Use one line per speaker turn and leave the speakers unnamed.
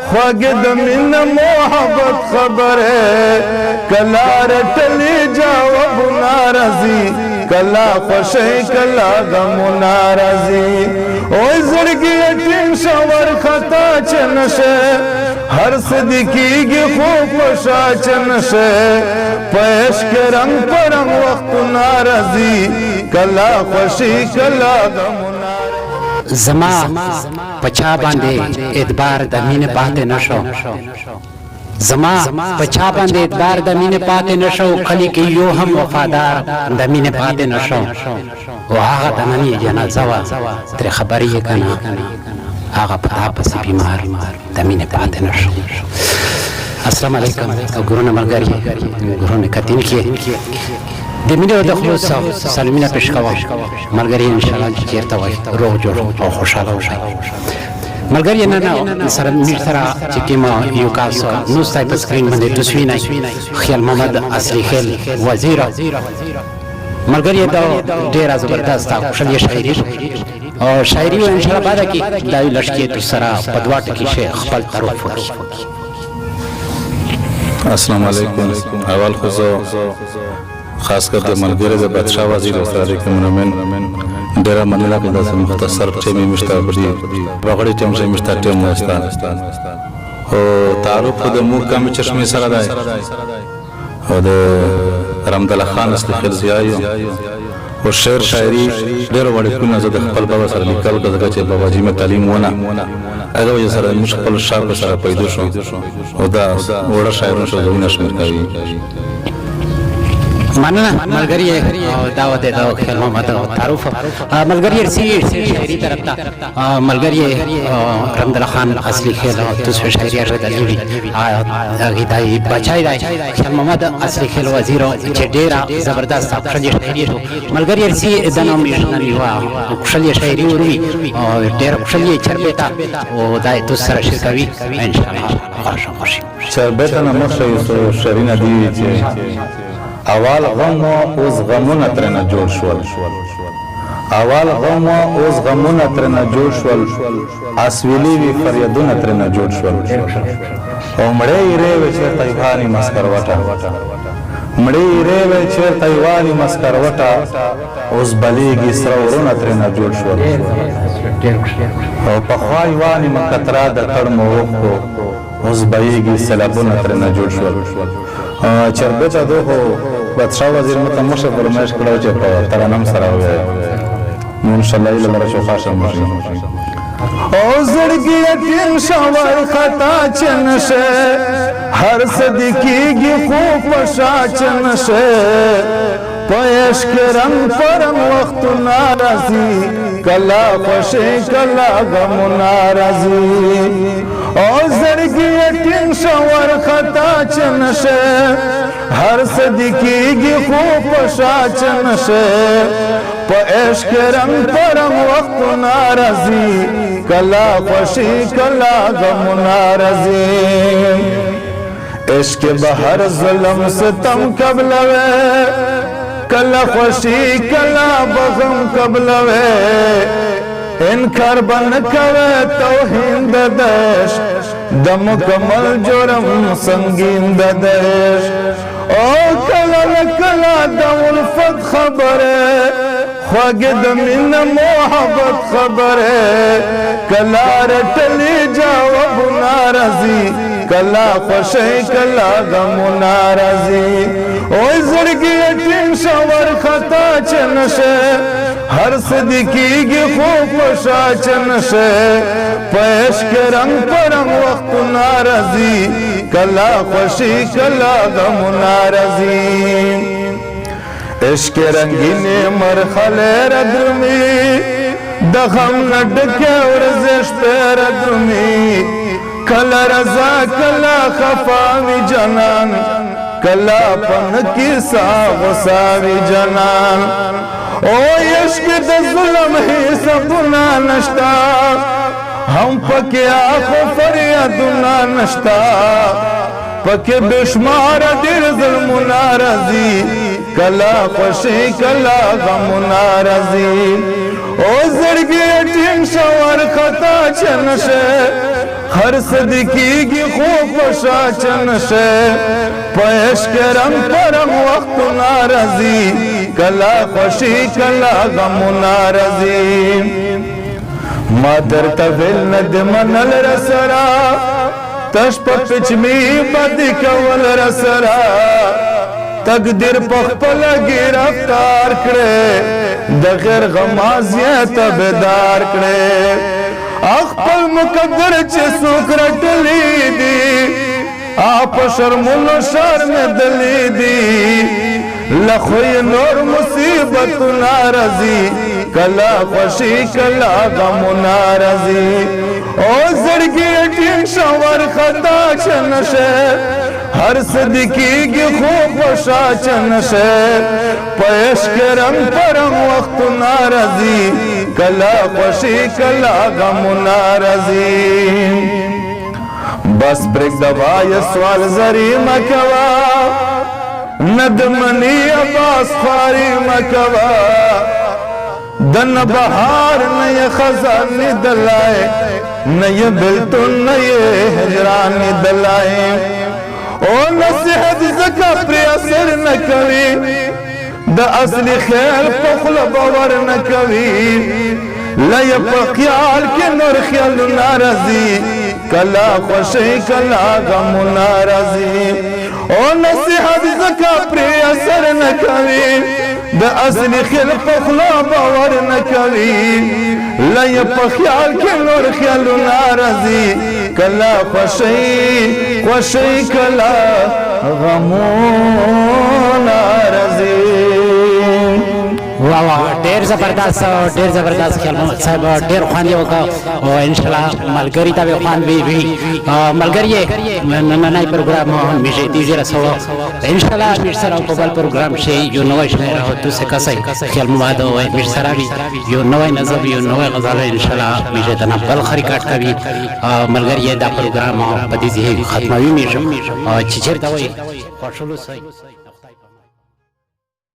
خوږې د مینه محبت خبره کله رټلې جوابونه راځي کله خوښۍ کله غمونه راځي اوی زړګي ټینګ شه ورخطا چې نشه هر څه دې کېږي خو په شا چې نشه په عشق رنګ په رنګ وختونه راځي کله خوښۍ کله غمونه
زما پچا باندې اعتبار د مینې پاتې نشو زما پچا باندې اعتبار د مینې پاتې نشو کلی کې یو هم وفادار د مینې پاتې نشو او هغه د نننۍ جنازه وه ترې خبرې یې که نه هغه په تا پسې بیمار د مینې پاتې نشو السلام علیکم ګرونه ملګري ګرونه کتونکي د مینې د خلوص سلامونه پېښ کوم ملګري انشاءالله چې چېرته وئ روغ جوړ او خوشحاله اوسئ ملګري نن سره موږ سره چې کوم یو کس نو ستای په سکرین باندې تاسو وینئ خیال محمد اصلي خیل وزیر ملګري دا ډېره زبردست او ښکلې شاعري او شاعري ان شاء الله بعد کې دا لشکې تر سره په دوه ټکي شیخ خپل تعارف وکړي
السلام علیکم اول خو خاص کر د ملګری د بادشاه وزیر استاد کومن ډیره مننه کوم تاسو مختصر ټیم مشته پدې وغړی ټیم چې مشته ټیم واسطه او تعارف د مو کم چشمه سره ده او د رحمت الله خان اصلي خیل زیایو او شعر شاعري ډیره وړي کومه زه د خپل بابا سره لیکل کوم چې بابا جی مې تعلیم ونه هغه وجه سره مشکل شعر سره پیدا شو او دا وړه شاعرونه شو زمينه شمیر کوي
مننه ملګري دعوت د خیال محمد تعارف ملګري ارسي شاعري طرف ته ملګري رحمت الله خان اصلي خیل تاسو شاعري ارشدلي هغه دای بچای دی خیال محمد اصلي خیل وزیر چې ډیره زبردست خپل شاعري ملګري ارسي د نوم نشنلی وا خپل شاعري وري ډیره خپل چربتا او دای تاسو سره شریکوي ان شاء الله خوشی
چربتا نه مخه شرینه دی چې اول غم اوس غمونه ترنه جوړ شول اول غم اوس غمونه ترنه جوړ شول اسویلی وی فریادونه ترنه جوړ شول او مړی ری چیرته یوانی مسکر وټه مړی ری چیرته یوانی مسکر وټه اوس بلیږي سره ورونه ترنه جوړ شول او په خوا یوانی مکترا د تړمو وکړو اوس بلیږي سلابونه ترنه جوړ شول چربتا دوه بادشاه وزیر مته مشه فرمایش کړو چې په ترانم سره وي ان شاء الله اله مرشو خاصه مشه او زړګي ټینګ شاور خطا چنشه هر صدقېږي خو په شا چنشه پېښ کرم پرم وخت ناراضي کلا خوشي کلا غم ناراضي او زړګي ټینګ شاور خطا چنشه هر صدقېږي خو په شا چنشه په عشق رنګ پرم وخت ناراضي کلا خوشي کلا غم ناراضي عشق بهر ظلم ستم قبلوي کلا خوشي کلا بغم قبلوي انکار بن کوي توهین د دش د مکمل جرم سنگین د دش او کلا کلا د الفت خبره خوږه د مینه محبت خبره کلا رټلې جواب ناراضي کلا خوشي کلا غم ناراضي او زړګي ټینګ شاور خطا چنشه هر صدقېږي خو په شا چنشه پېښ کرم پرم وخت ناراضي کلا خوشي کلا غم ناراضي عشق رنگینه مرحله ردرمي د غم نډکه ورزش پر ردرمي کلا رضا کلا خفا می جنان کلا پن کی سا غصاوی جنان او عشق د ظلم حسابنا نشتا هم پکې اخو فریادنا نشتا پکې بشمار ډېر ظلم ناراضي کلا خوشي کلا غم ناراضي او زړګي ټینګ شاور خطا چنشه हर सदकी की खूब शाचन से पेश करम परम वक्त नारजी कला खुशी कला गम नारजी मादर तविल नदमनल रसरा तशप पिचमी बद कवल रसरा तकदीर पखपल गिरफ्तार करे दगैर गमाजिया तबेदार करे अखपल मुकद्दर चे सुकरट ली दी आप शर्मुल शर्म दली दी लखोई नूर मुसीबत नारजी कला खुशी कला गम नारजी ओ जड़गी टीम शवर खता चन से हर सदकी की खूब शाचन से पेश करम परम वक्त नारजी कला खुशी कला गम नारजी बस ब्रेक दवा ये सवाल जरी मकवा नदमनी अब्बास खारी मकवा दन बहार नए खजानी दलाए नए बिल्तुन नए हजरानी दलाए ओ नसीहत जका प्रियसर न कवी द असली खेल पखल बावर न कवी लय पख्याल के नूर ख्याल नारजी कला खुशी कला गम नारजी ओ नसीहत जका प्रियसर न कवी द असली खेल पखला बावर न कवी लय पख्याल के नूर ख्याल नारजी कला खुशी खुशी कला गम नारजी
वाह वाह ढेर जबरदस्त ख्याल मोहम्मद साहब ढेर खान होगा और इंशाल्लाह मलगरी तब खान भी मलगरी ननाई प्रोग्राम मिजे तीजे रसो इंशाल्लाह मिर्सरा कोबल प्रोग्राम से यो नवाई शहर हो तो से कसै ख्याल मोहम्मद और मिर्सरा भी यो नवाई नजब यो नवाई गजल इंशाल्लाह मिजे तना बल खरी काट का भी मलगरी दा प्रोग्राम पदी जी खत्म भी मिजे और चिचर दवाई पशुलु सही